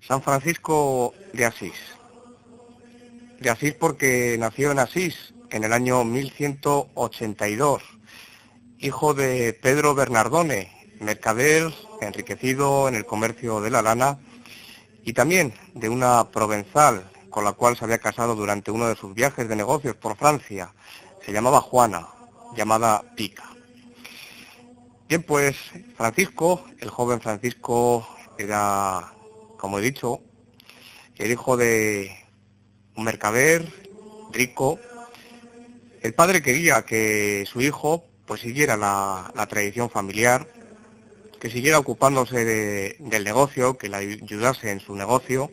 San Francisco de Asís. De Asís porque nació en Asís en el año 1182, hijo de Pedro Bernardone, mercader enriquecido en el comercio de la lana, y también de una provenzal con la cual se había casado durante uno de sus viajes de negocios por Francia. Se llamaba Juana, llamada Pica. Bien, pues Francisco, el joven Francisco, era, como he dicho, el hijo de un mercader rico. El padre quería que su hijo pues siguiera la tradición familiar, que siguiera ocupándose del negocio, que le ayudase en su negocio,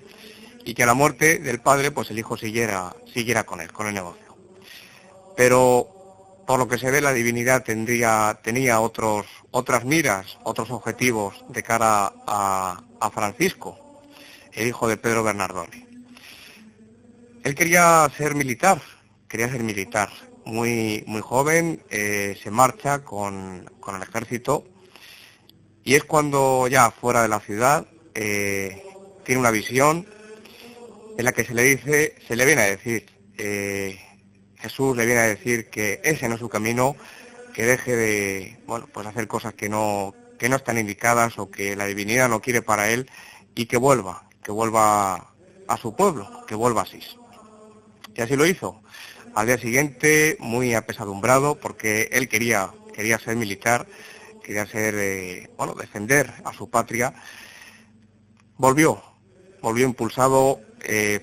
y que a la muerte del padre pues el hijo siguiera con él, con el negocio. Pero por lo que se ve, la divinidad tenía otras miras, otros objetivos de cara a Francisco, el hijo de Pedro Bernardone. Él quería ser militar. Muy joven, se marcha con el ejército, y es cuando ya fuera de la ciudad tiene una visión en la que se le viene a decir, Jesús le viene a decir que ese no es su camino, que deje de, pues hacer cosas que no están indicadas o que la divinidad no quiere para él, y que vuelva a su pueblo, que vuelva a Asís. Y así lo hizo. Al día siguiente, muy apesadumbrado, porque él quería ser militar, quería defender a su patria, volvió impulsado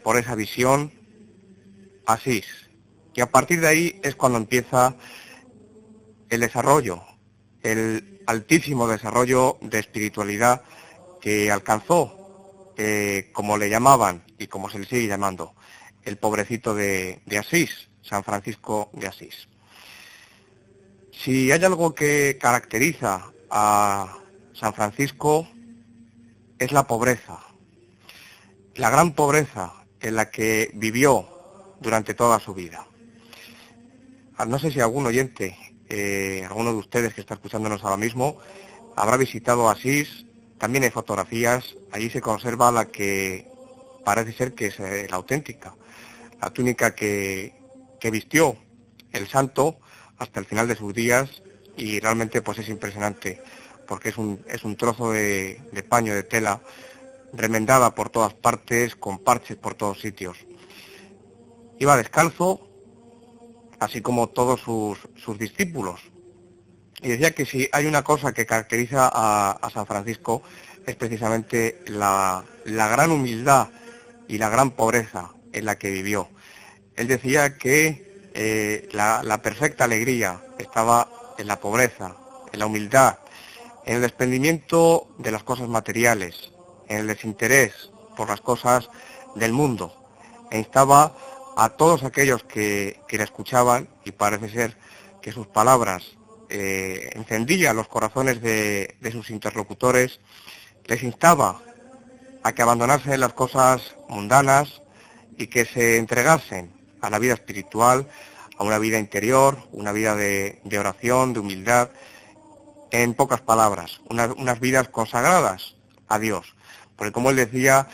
por esa visión a Asís. Y a partir de ahí es cuando empieza el desarrollo, el altísimo desarrollo de espiritualidad que alcanzó, como le llamaban y como se le sigue llamando, el pobrecito de Asís, San Francisco de Asís. Si hay algo que caracteriza a San Francisco es la pobreza, la gran pobreza en la que vivió durante toda su vida. No sé si algún oyente, alguno de ustedes que está escuchándonos ahora mismo, habrá visitado Asís. También hay fotografías, allí se conserva la que parece ser que es la auténtica, la túnica que vistió el santo hasta el final de sus días, y realmente pues es impresionante, porque es un trozo de paño, de tela, remendada por todas partes, con parches por todos sitios. Iba descalzo, así como todos sus discípulos. Y decía que si hay una cosa que caracteriza a San Francisco es precisamente la gran humildad y la gran pobreza en la que vivió. Él decía que la perfecta alegría estaba en la pobreza, en la humildad, en el desprendimiento de las cosas materiales, en el desinterés por las cosas del mundo. E instaba a todos aquellos que le escuchaban, y parece ser que sus palabras encendían los corazones de sus interlocutores, les instaba a que abandonasen las cosas mundanas y que se entregasen a la vida espiritual, a una vida interior, una vida de oración, de humildad, en pocas palabras, unas vidas consagradas a Dios. Porque como él decía,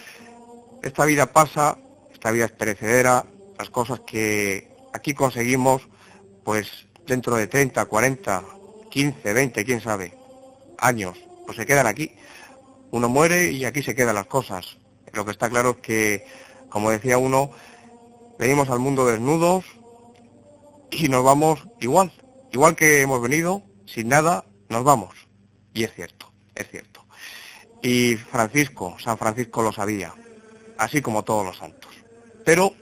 esta vida pasa, esta vida es perecedera, las cosas que aquí conseguimos, pues dentro de 30, 40, 15, 20, quién sabe, años, pues se quedan aquí. Uno muere y aquí se quedan las cosas. Lo que está claro es que, como decía uno, venimos al mundo desnudos y nos vamos igual que hemos venido, sin nada, nos vamos. Y es cierto, es cierto. Y San Francisco lo sabía, así como todos los santos. Pero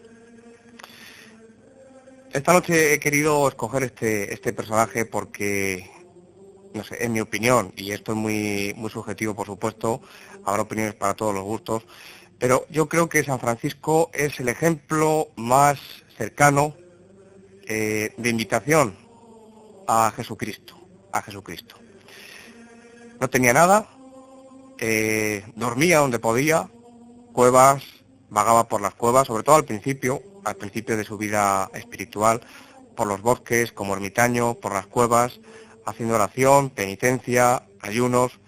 esta noche he querido escoger este personaje porque, no sé, en mi opinión, y esto es muy subjetivo, por supuesto, habrá opiniones para todos los gustos, pero yo creo que San Francisco es el ejemplo más cercano de invitación a Jesucristo, No tenía nada, dormía donde podía, cuevas, vagaba por las cuevas, sobre todo al principio de su vida espiritual, por los bosques como ermitaño, por las cuevas, haciendo oración, penitencia, ayunos.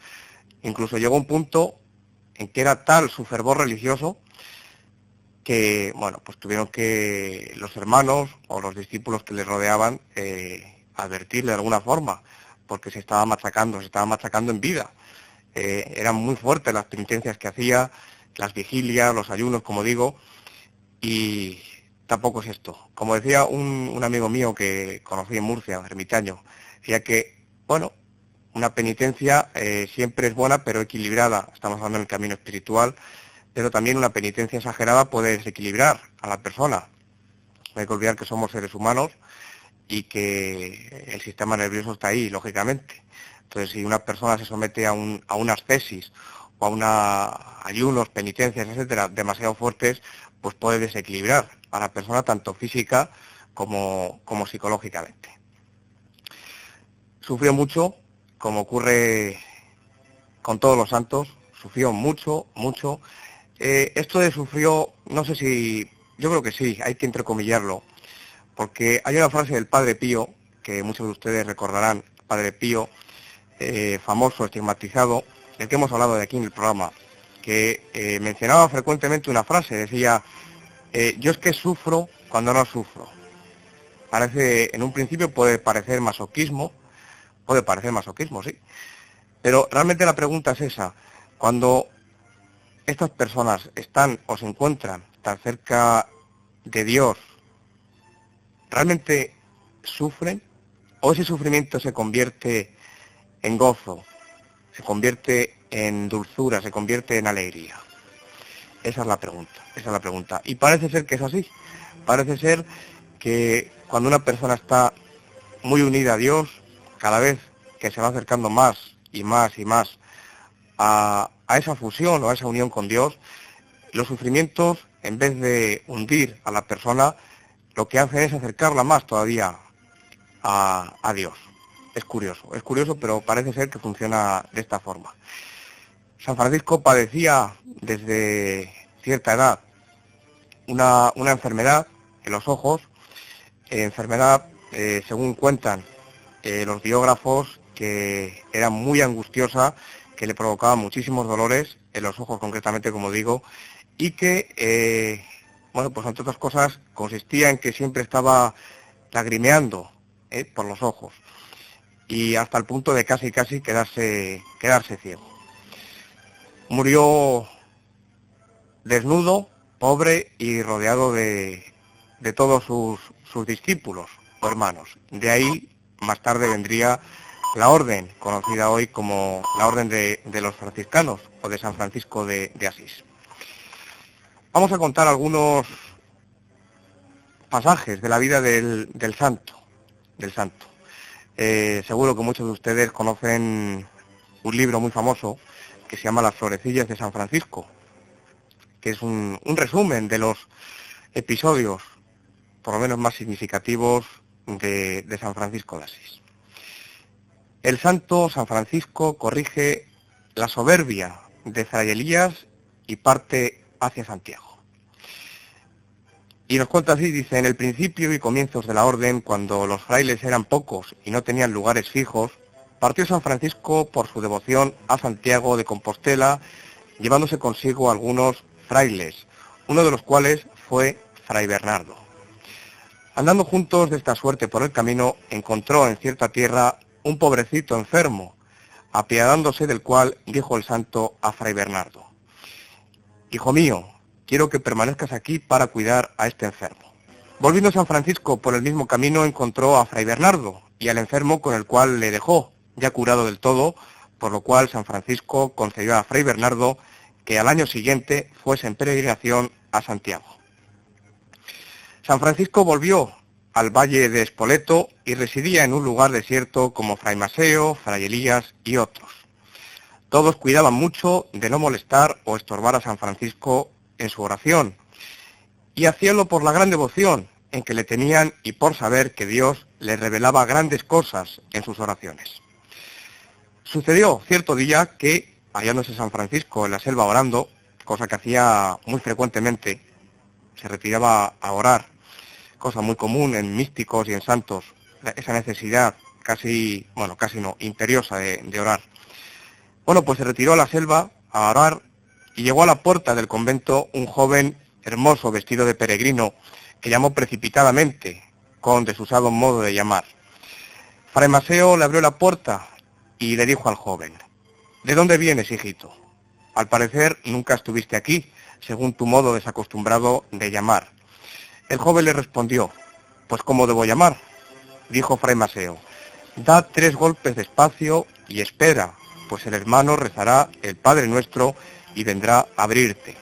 Incluso llegó un punto en que era tal su fervor religioso que, bueno, pues tuvieron que los hermanos o los discípulos que le rodeaban advertirle de alguna forma, porque se estaba machacando en vida. Eran muy fuertes las penitencias que hacía, las vigilias, los ayunos, como digo, y tampoco es esto. Como decía un amigo mío que conocí en Murcia, ermitaño, decía que, bueno, una penitencia siempre es buena, pero equilibrada. Estamos hablando del camino espiritual, pero también una penitencia exagerada puede desequilibrar a la persona. No hay que olvidar que somos seres humanos y que el sistema nervioso está ahí, lógicamente. Entonces, si una persona se somete a una ascesis o a ayunos, penitencias, etcétera, demasiado fuertes, pues puede desequilibrar a la persona tanto física como psicológicamente. Sufrió mucho, como ocurre con todos los santos, sufrió mucho, mucho. Esto de sufrió, no sé si, yo creo que sí, hay que entrecomillarlo, porque hay una frase del Padre Pío, que muchos de ustedes recordarán, Padre Pío, famoso, estigmatizado, del que hemos hablado de aquí en el programa, que mencionaba frecuentemente una frase, decía, yo es que sufro cuando no sufro. Parece, en un principio puede parecer masoquismo, sí, pero realmente la pregunta es esa, cuando estas personas están o se encuentran tan cerca de Dios, ¿realmente sufren? ¿O ese sufrimiento se convierte en gozo, se convierte en dulzura, se convierte en alegría? Esa es la pregunta. Y parece ser que es así. Parece ser que cuando una persona está muy unida a Dios, cada vez que se va acercando más y más y más a esa fusión o a esa unión con Dios, los sufrimientos, en vez de hundir a la persona, lo que hacen es acercarla más todavía a Dios. Es curioso, pero parece ser que funciona de esta forma. San Francisco padecía desde cierta edad una enfermedad en los ojos, según cuentan los biógrafos, que era muy angustiosa, que le provocaba muchísimos dolores en los ojos concretamente, como digo, y que, bueno, pues entre otras cosas, consistía en que siempre estaba lagrimeando por los ojos, y hasta el punto de casi quedarse ciego. Murió desnudo, pobre y rodeado de todos sus discípulos o hermanos. De ahí, más tarde vendría la orden, conocida hoy como la Orden de los Franciscanos o de San Francisco de Asís. Vamos a contar algunos pasajes de la vida del santo. Seguro que muchos de ustedes conocen un libro muy famoso que se llama Las Florecillas de San Francisco, que es un resumen de los episodios, por lo menos más significativos, de San Francisco de Asís. El santo San Francisco corrige la soberbia de Fray Elías y parte hacia Santiago. Y nos cuenta así, dice, en el principio y comienzos de la orden, cuando los frailes eran pocos y no tenían lugares fijos, partió San Francisco por su devoción a Santiago de Compostela, llevándose consigo algunos frailes, uno de los cuales fue Fray Bernardo. Andando juntos de esta suerte por el camino, encontró en cierta tierra un pobrecito enfermo, apiadándose del cual dijo el santo a Fray Bernardo: «Hijo mío, quiero que permanezcas aquí para cuidar a este enfermo». Volviendo San Francisco por el mismo camino, encontró a Fray Bernardo y al enfermo con el cual le dejó, ya curado del todo, por lo cual San Francisco concedió a Fray Bernardo que al año siguiente fuese en peregrinación a Santiago. San Francisco volvió al valle de Spoleto y residía en un lugar desierto como Fray Maseo, Fray Elías y otros. Todos cuidaban mucho de no molestar o estorbar a San Francisco en su oración, y hacíanlo por la gran devoción en que le tenían y por saber que Dios les revelaba grandes cosas en sus oraciones. Sucedió cierto día que, hallándose San Francisco en la selva orando, cosa que hacía muy frecuentemente, se retiraba a orar, cosa muy común en místicos y en santos, esa necesidad imperiosa de orar. Bueno, pues se retiró a la selva a orar y llegó a la puerta del convento un joven hermoso vestido de peregrino que llamó precipitadamente, con desusado modo de llamar. Fray Maseo le abrió la puerta y le dijo al joven: «¿De dónde vienes, hijito? Al parecer nunca estuviste aquí, según tu modo desacostumbrado de llamar». El joven le respondió: «Pues ¿cómo debo llamar?». Dijo Fray Maseo: «Da 3 golpes despacio y espera, pues el hermano rezará el Padre Nuestro y vendrá a abrirte.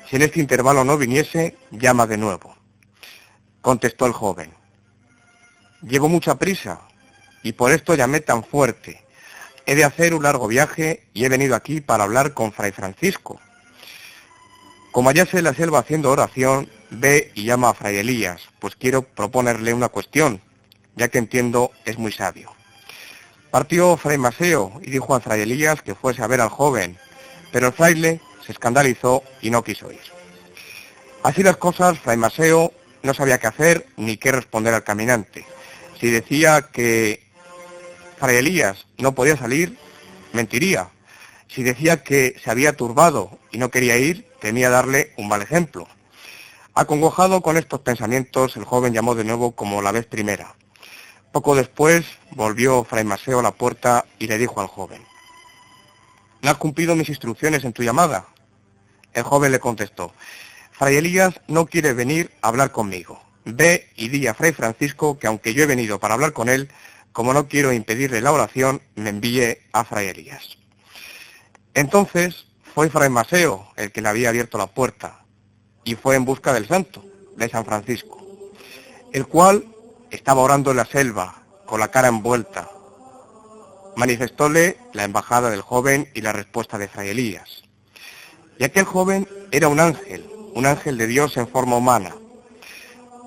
Si en este intervalo no viniese, llama de nuevo». Contestó el joven: «Llevo mucha prisa y por esto llamé tan fuerte. He de hacer un largo viaje y he venido aquí para hablar con Fray Francisco». «Como hallase en la selva haciendo oración, ve y llama a Fray Elías, pues quiero proponerle una cuestión, ya que entiendo es muy sabio». Partió Fray Maseo y dijo a Fray Elías que fuese a ver al joven, pero el fraile se escandalizó y no quiso ir. Así las cosas, Fray Maseo no sabía qué hacer ni qué responder al caminante. Si decía que Fray Elías no podía salir, mentiría. Si decía que se había turbado y no quería ir, temía darle un mal ejemplo. Acongojado con estos pensamientos, el joven llamó de nuevo como la vez primera. Poco después volvió Fray Maseo a la puerta y le dijo al joven: «¿No has cumplido mis instrucciones en tu llamada?». El joven le contestó: «Fray Elías no quiere venir a hablar conmigo. Ve y di a Fray Francisco que aunque yo he venido para hablar con él, como no quiero impedirle la oración, me envíe a Fray Elías». Entonces fue Fray Maseo el que le había abierto la puerta y fue en busca del santo, de San Francisco, el cual estaba orando en la selva, con la cara envuelta. Manifestóle la embajada del joven y la respuesta de Fray Elías. Y aquel joven era un ángel de Dios en forma humana.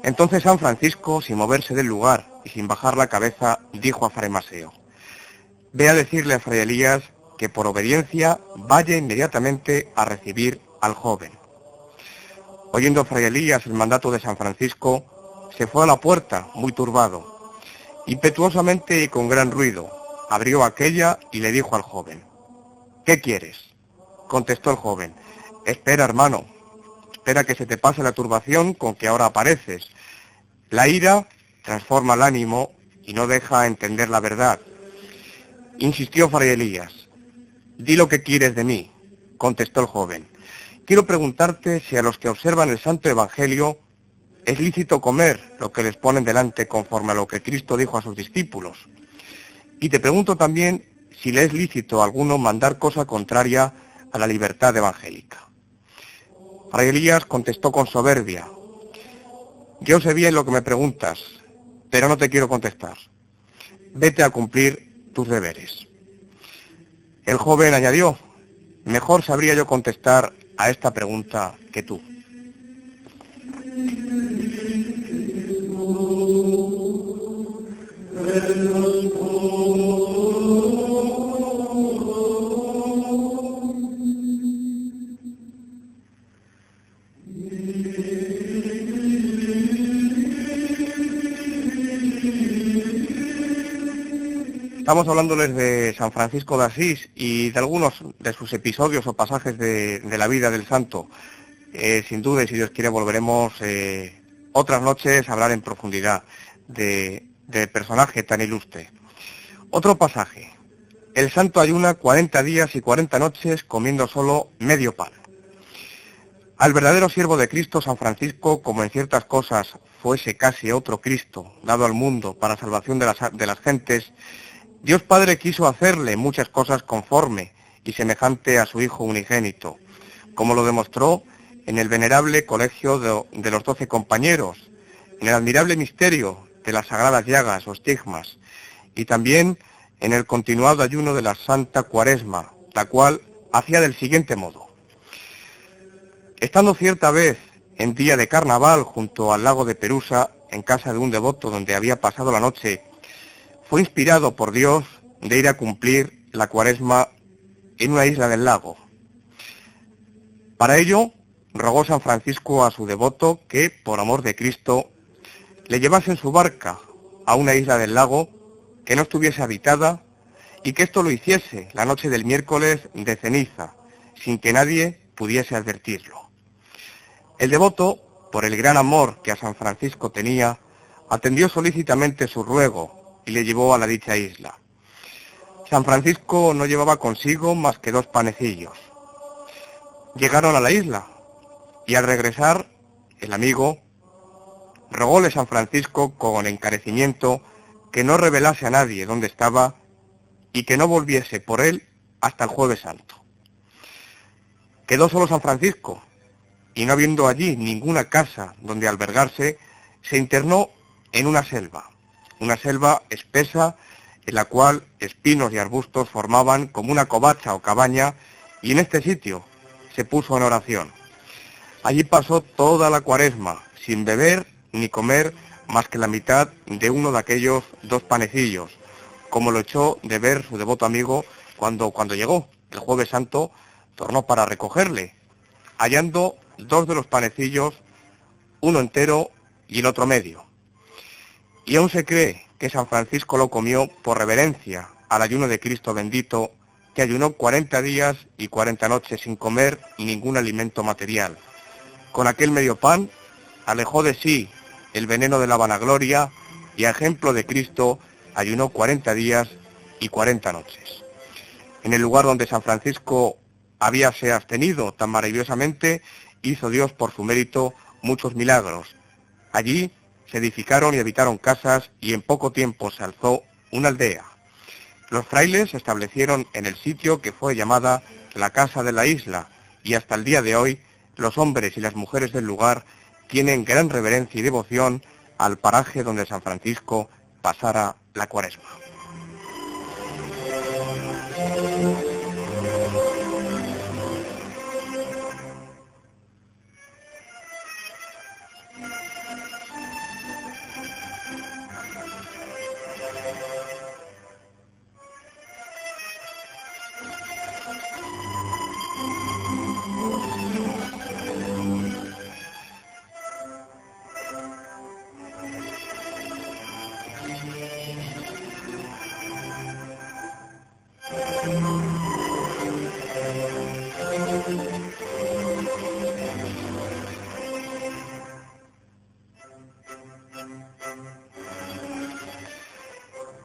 Entonces San Francisco, sin moverse del lugar y sin bajar la cabeza, dijo a Fray Maseo: «Ve a decirle a Fray Elías que por obediencia vaya inmediatamente a recibir al joven». Oyendo Fray Elías el mandato de San Francisco, se fue a la puerta, muy turbado. Impetuosamente y con gran ruido, abrió aquella y le dijo al joven: «¿Qué quieres?». Contestó el joven: «Espera, hermano, espera que se te pase la turbación con que ahora apareces. La ira transforma el ánimo y no deja entender la verdad». Insistió Fray Elías: «Di lo que quieres de mí». Contestó el joven: «Quiero preguntarte si a los que observan el Santo Evangelio es lícito comer lo que les ponen delante conforme a lo que Cristo dijo a sus discípulos. Y te pregunto también si le es lícito a alguno mandar cosa contraria a la libertad evangélica». Fray Elías contestó con soberbia: «Yo sé bien lo que me preguntas, pero no te quiero contestar. Vete a cumplir tus deberes». El joven añadió: «Mejor sabría yo contestar a esta pregunta que tú». Estamos hablándoles de San Francisco de Asís y de algunos de sus episodios o pasajes de la vida del santo. Sin duda, y si Dios quiere, volveremos otras noches a hablar en profundidad de personaje tan ilustre. Otro pasaje: el santo ayuna 40 días y 40 noches comiendo solo medio pan. Al verdadero siervo de Cristo, San Francisco, como en ciertas cosas fuese casi otro Cristo dado al mundo para salvación de las gentes, Dios Padre quiso hacerle muchas cosas conforme y semejante a su Hijo unigénito, como lo demostró en el venerable colegio de los 12 compañeros, en el admirable misterio de las sagradas llagas o estigmas, y también en el continuado ayuno de la Santa Cuaresma, la cual hacía del siguiente modo. Estando cierta vez en día de carnaval junto al lago de Perusa, en casa de un devoto donde había pasado la noche, fue inspirado por Dios de ir a cumplir la Cuaresma en una isla del lago. Para ello, rogó San Francisco a su devoto que, por amor de Cristo, le llevase en su barca a una isla del lago que no estuviese habitada y que esto lo hiciese la noche del miércoles de ceniza, sin que nadie pudiese advertirlo. El devoto, por el gran amor que a San Francisco tenía, atendió solícitamente su ruego y le llevó a la dicha isla. San Francisco no llevaba consigo más que 2 panecillos. Llegaron a la isla y al regresar, el amigo rogóle a San Francisco con encarecimiento que no revelase a nadie dónde estaba y que no volviese por él hasta el Jueves Santo. Quedó solo San Francisco y no habiendo allí ninguna casa donde albergarse, se internó en una selva espesa en la cual espinos y arbustos formaban como una covacha o cabaña, y en este sitio se puso en oración. Allí pasó toda la Cuaresma, sin beber ni comer más que la mitad de uno de aquellos 2 panecillos, como lo echó de ver su devoto amigo cuando llegó. El Jueves Santo tornó para recogerle, hallando 2 de los panecillos, uno entero y el otro medio. Y aún se cree que San Francisco lo comió por reverencia al ayuno de Cristo bendito, que ayunó 40 días y 40 noches sin comer ningún alimento material. Con aquel medio pan alejó de sí el veneno de la vanagloria y a ejemplo de Cristo ayunó 40 días y 40 noches. En el lugar donde San Francisco habíase abstenido tan maravillosamente, hizo Dios por su mérito muchos milagros. Allí se edificaron y habitaron casas y en poco tiempo se alzó una aldea. Los frailes se establecieron en el sitio que fue llamada la Casa de la Isla y hasta el día de hoy los hombres y las mujeres del lugar tienen gran reverencia y devoción al paraje donde San Francisco pasara la Cuaresma.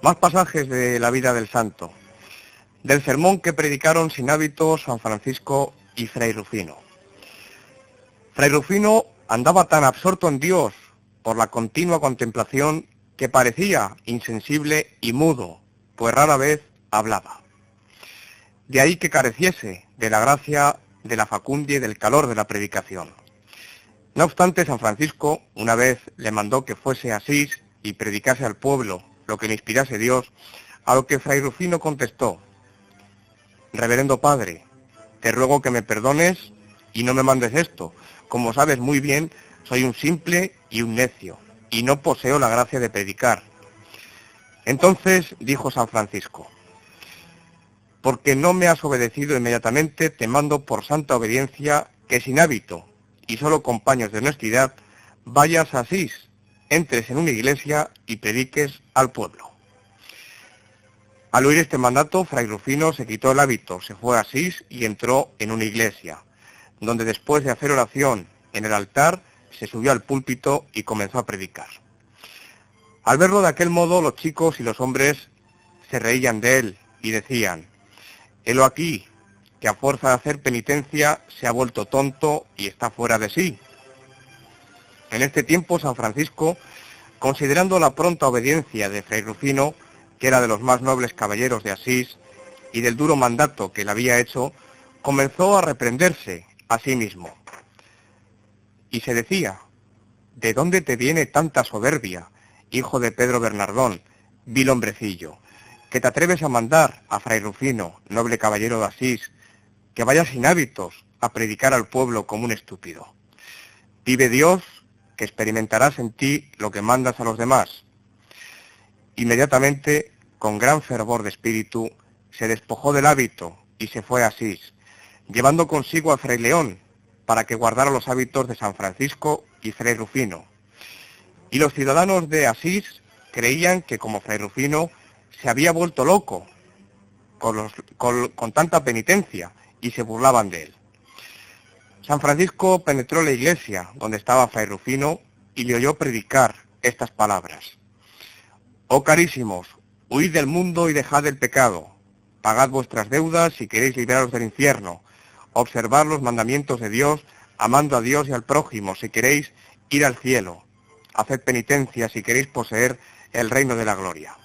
Más pasajes de la vida del santo. Del sermón que predicaron sin hábito San Francisco y Fray Rufino. Fray Rufino andaba tan absorto en Dios por la continua contemplación que parecía insensible y mudo, pues rara vez hablaba. De ahí que careciese de la gracia, de la facundia y del calor de la predicación. No obstante, San Francisco una vez le mandó que fuese a Asís y predicase al pueblo lo que le inspirase Dios, a lo que Fray Rufino contestó: Reverendo Padre, te ruego que me perdones y no me mandes esto. Como sabes muy bien, soy un simple y un necio, y no poseo la gracia de predicar. Entonces dijo San Francisco: porque no me has obedecido inmediatamente, te mando por santa obediencia que sin hábito y solo con paños de honestidad vayas a Asís, entres en una iglesia y prediques al pueblo. Al oír este mandato, Fray Rufino se quitó el hábito, se fue a Asís y entró en una iglesia, donde después de hacer oración en el altar, se subió al púlpito y comenzó a predicar. Al verlo de aquel modo, los chicos y los hombres se reían de él y decían: helo aquí, que a fuerza de hacer penitencia se ha vuelto tonto y está fuera de sí. En este tiempo San Francisco, considerando la pronta obediencia de Fray Rufino, que era de los más nobles caballeros de Asís, y del duro mandato que le había hecho, comenzó a reprenderse a sí mismo. Y se decía: ¿de dónde te viene tanta soberbia, hijo de Pedro Bernardón, vil hombrecillo, que te atreves a mandar a Fray Rufino, noble caballero de Asís, que vaya sin hábitos a predicar al pueblo como un estúpido? Vive Dios, que experimentarás en ti lo que mandas a los demás. Inmediatamente, con gran fervor de espíritu, se despojó del hábito y se fue a Asís, llevando consigo a Fray León, para que guardara los hábitos de San Francisco y Fray Rufino. Y los ciudadanos de Asís creían que como Fray Rufino se había vuelto loco con tanta penitencia y se burlaban de él. San Francisco penetró en la iglesia donde estaba Fray Rufino y le oyó predicar estas palabras. Oh carísimos, huid del mundo y dejad el pecado. Pagad vuestras deudas si queréis libraros del infierno. Observad los mandamientos de Dios, amando a Dios y al prójimo si queréis ir al cielo. Haced penitencia si queréis poseer el reino de la gloria.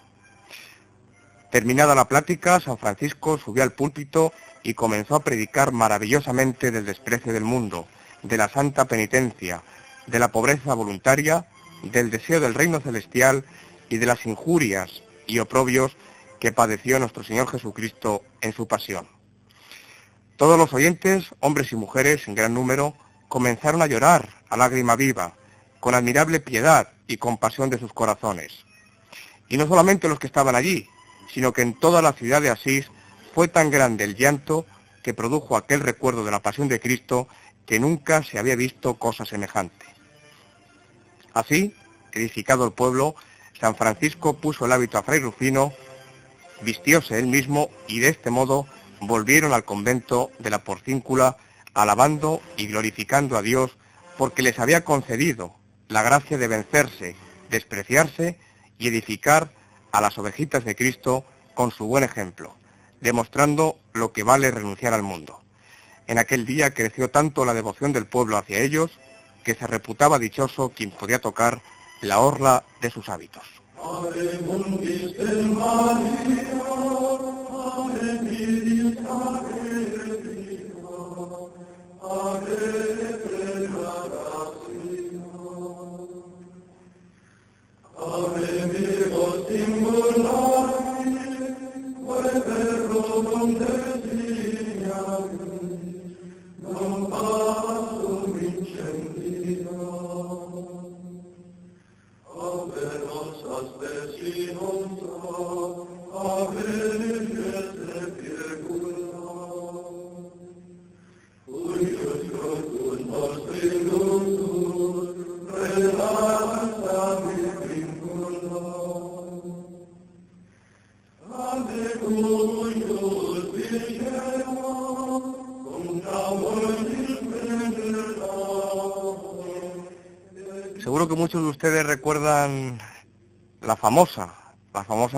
Terminada la plática, San Francisco subió al púlpito y comenzó a predicar maravillosamente del desprecio del mundo, de la santa penitencia, de la pobreza voluntaria, del deseo del reino celestial y de las injurias y oprobios que padeció nuestro Señor Jesucristo en su pasión. Todos los oyentes, hombres y mujeres en gran número, comenzaron a llorar a lágrima viva, con admirable piedad y compasión de sus corazones. Y no solamente los que estaban allí, sino que en toda la ciudad de Asís fue tan grande el llanto que produjo aquel recuerdo de la pasión de Cristo que nunca se había visto cosa semejante. Así, edificado el pueblo, San Francisco puso el hábito a Fray Rufino, vistióse él mismo y de este modo volvieron al convento de la Porcíncula alabando y glorificando a Dios porque les había concedido la gracia de vencerse, despreciarse y edificar a las ovejitas de Cristo con su buen ejemplo, demostrando lo que vale renunciar al mundo. En aquel día creció tanto la devoción del pueblo hacia ellos que se reputaba dichoso quien podía tocar la orla de sus hábitos. Seguro que muchos de ustedes recuerdan la famosa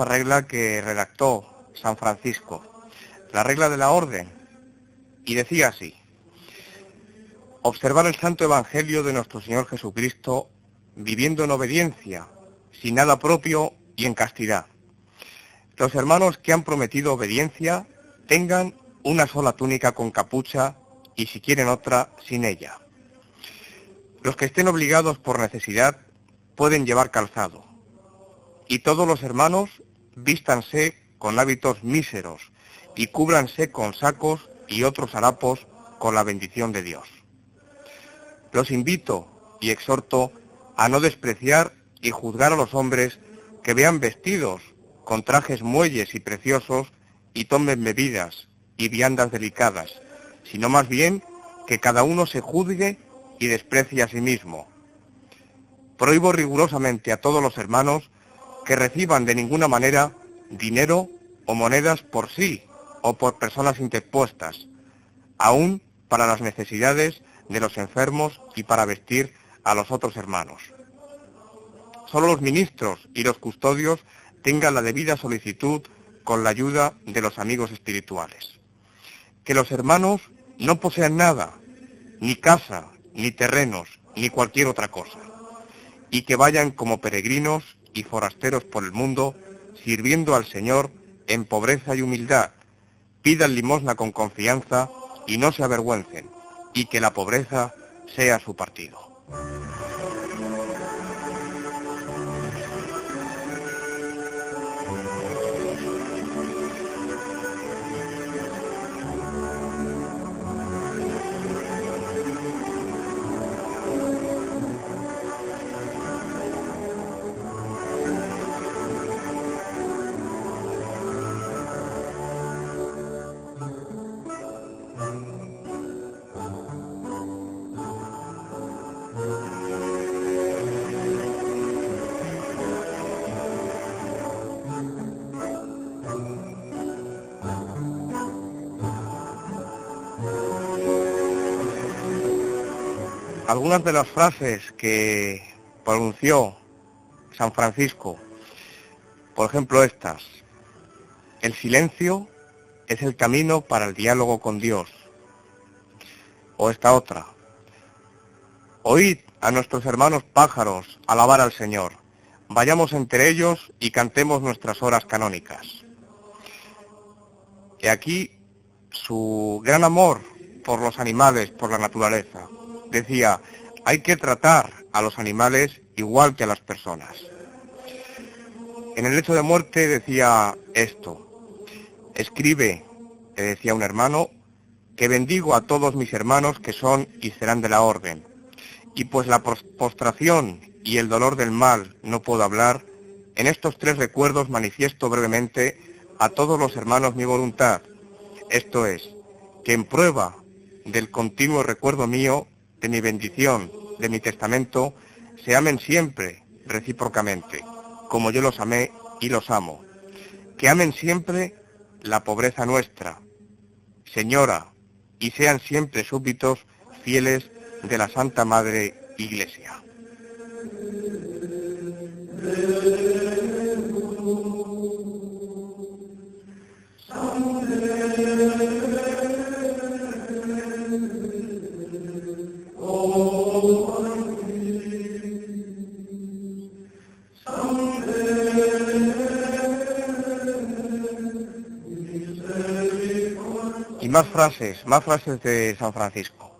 regla que redactó San Francisco, la regla de la orden, y decía así: observar el santo evangelio de nuestro Señor Jesucristo, viviendo en obediencia, sin nada propio y en castidad. Los hermanos que han prometido obediencia tengan una sola túnica con capucha y si quieren otra, sin ella. Los que estén obligados por necesidad pueden llevar calzado. Y todos los hermanos vístanse con hábitos míseros y cúbranse con sacos y otros harapos con la bendición de Dios. Los invito y exhorto a no despreciar y juzgar a los hombres que vean vestidos con trajes muelles y preciosos y tomen bebidas y viandas delicadas, sino más bien que cada uno se juzgue y desprecie a sí mismo. Prohíbo rigurosamente a todos los hermanos que reciban de ninguna manera dinero o monedas por sí o por personas interpuestas, aún para las necesidades de los enfermos y para vestir a los otros hermanos. Solo los ministros y los custodios tengan la debida solicitud con la ayuda de los amigos espirituales. Que los hermanos no posean nada, ni casa, ni terrenos, ni cualquier otra cosa, y que vayan como peregrinos y forasteros por el mundo, sirviendo al Señor en pobreza y humildad, pidan limosna con confianza y no se avergüencen, y que la pobreza sea su partido. algunas de las frases que pronunció San Francisco, por ejemplo estas: el silencio es el camino para el diálogo con Dios. O esta otra: oíd a nuestros hermanos pájaros alabar al Señor, vayamos entre ellos y cantemos nuestras horas canónicas. Y aquí su gran amor por los animales, por la naturaleza. Decía, hay que tratar a los animales igual que a las personas. En el lecho de muerte decía esto: escribe, le decía un hermano, que bendigo a todos mis hermanos que son y serán de la orden. Y pues la postración y el dolor del mal no puedo hablar, en estos 3 recuerdos manifiesto brevemente a todos los hermanos mi voluntad. Esto es, que en prueba del continuo recuerdo mío, de mi bendición, de mi testamento, se amen siempre recíprocamente, como yo los amé y los amo. Que amen siempre la pobreza nuestra, Señora, y sean siempre súbditos fieles de la Santa Madre Iglesia. Y más frases de San Francisco.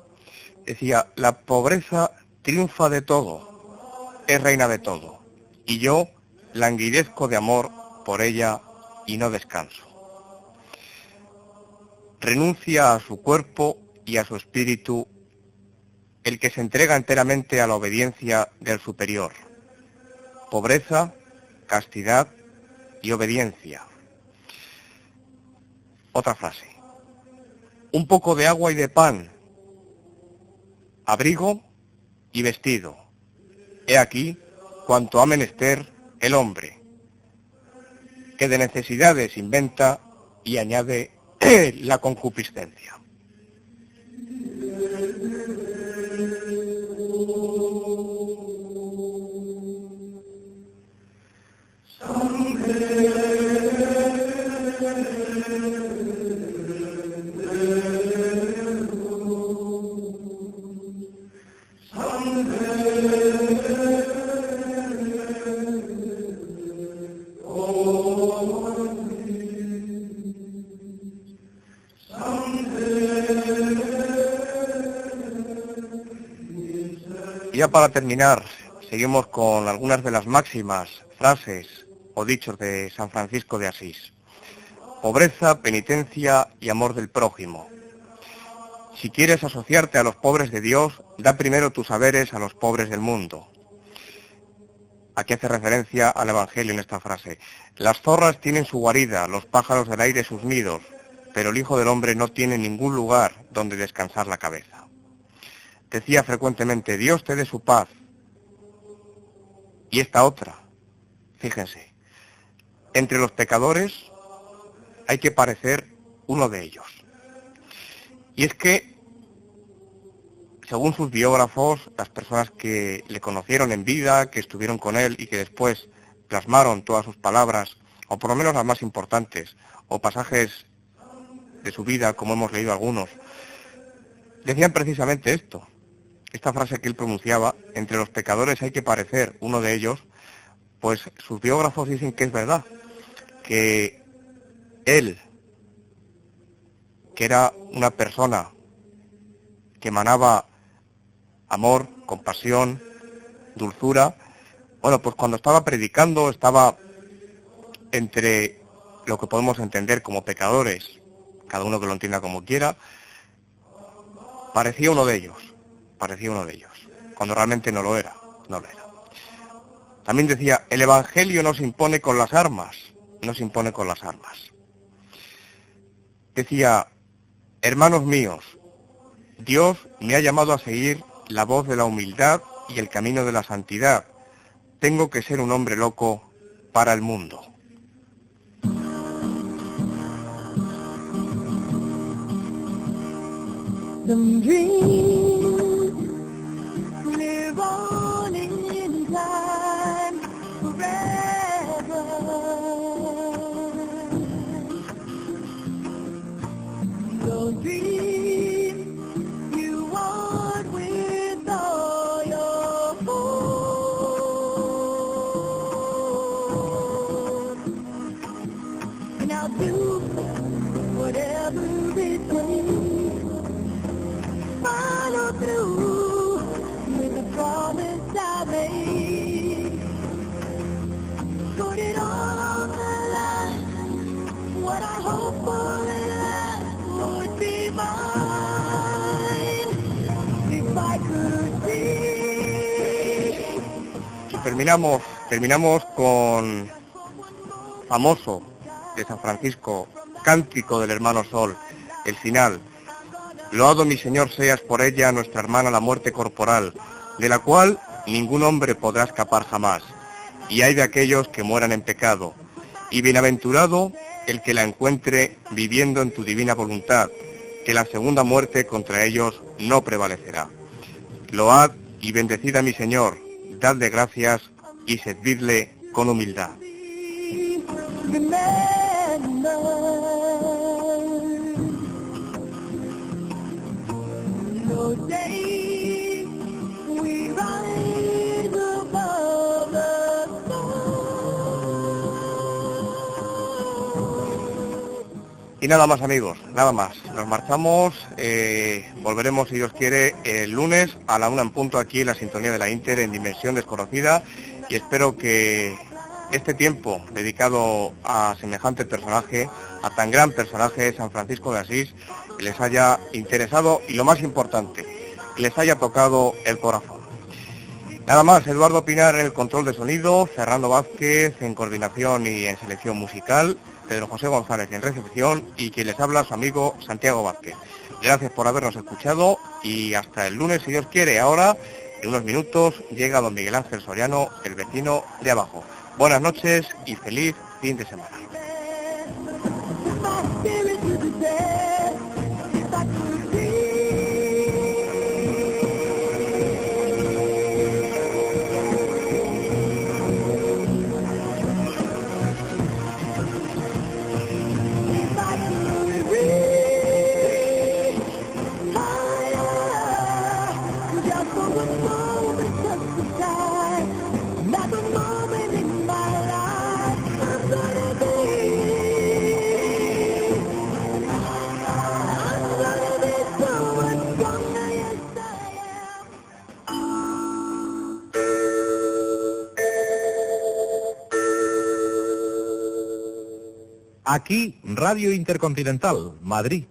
Decía, la pobreza triunfa de todo, es reina de todo, y yo languidezco de amor por ella y no descanso. Renuncia a su cuerpo y a su espíritu el que se entrega enteramente a la obediencia del superior. Pobreza, castidad y obediencia. Otra frase. Un poco de agua y de pan, abrigo y vestido. He aquí cuanto ha menester el hombre, que de necesidades inventa y añade la concupiscencia. Ya para terminar, seguimos con algunas de las máximas, frases o dichos de San Francisco de Asís. Pobreza, penitencia y amor del prójimo. Si quieres asociarte a los pobres de Dios, da primero tus saberes a los pobres del mundo. Aquí hace referencia al Evangelio en esta frase. Las zorras tienen su guarida, los pájaros del aire sus nidos, pero el Hijo del Hombre no tiene ningún lugar donde descansar la cabeza. Decía frecuentemente, Dios te dé su paz. Y esta otra, fíjense, entre los pecadores hay que parecer uno de ellos. Y es que, según sus biógrafos, las personas que le conocieron en vida, que estuvieron con él y que después plasmaron todas sus palabras, o por lo menos las más importantes, o pasajes de su vida, como hemos leído algunos, decían precisamente esto. Esta frase que él pronunciaba, entre los pecadores hay que parecer uno de ellos, pues sus biógrafos dicen que es verdad, que él, que era una persona que emanaba amor, compasión, dulzura, bueno, pues cuando estaba predicando estaba entre lo que podemos entender como pecadores, cada uno que lo entienda como quiera, parecía uno de ellos, cuando realmente no lo era. También decía, el Evangelio no se impone con las armas, Decía, hermanos míos, Dios me ha llamado a seguir la voz de la humildad y el camino de la santidad. Tengo que ser un hombre loco para el mundo. Some dreams terminamos con famoso de San Francisco, cántico del hermano Sol, el final. Loado mi Señor seas por ella, nuestra hermana la muerte corporal, de la cual ningún hombre podrá escapar jamás. Y hay de aquellos que mueran en pecado. Y bienaventurado el que la encuentre viviendo en tu divina voluntad, que la segunda muerte contra ellos no prevalecerá. Load y bendecid a mi Señor, dadle gracias y servidle con humildad. Y nada más, amigos, nada más. Nos marchamos, volveremos, si Dios quiere, el lunes a la 1 en punto aquí en la sintonía de la Inter en Dimensión Desconocida, y espero que este tiempo dedicado a semejante personaje, a tan gran personaje, San Francisco de Asís, les haya interesado y, lo más importante, les haya tocado el corazón. Nada más, Eduardo Pinar en el control de sonido, Fernando Vázquez en coordinación y en selección musical, Pedro José González en recepción y quien les habla, su amigo Santiago Vázquez. Gracias por habernos escuchado y hasta el lunes, si Dios quiere. Ahora, en unos minutos, llega don Miguel Ángel Soriano, el vecino de abajo. Buenas noches y feliz fin de semana. Aquí, Radio Intercontinental, Madrid.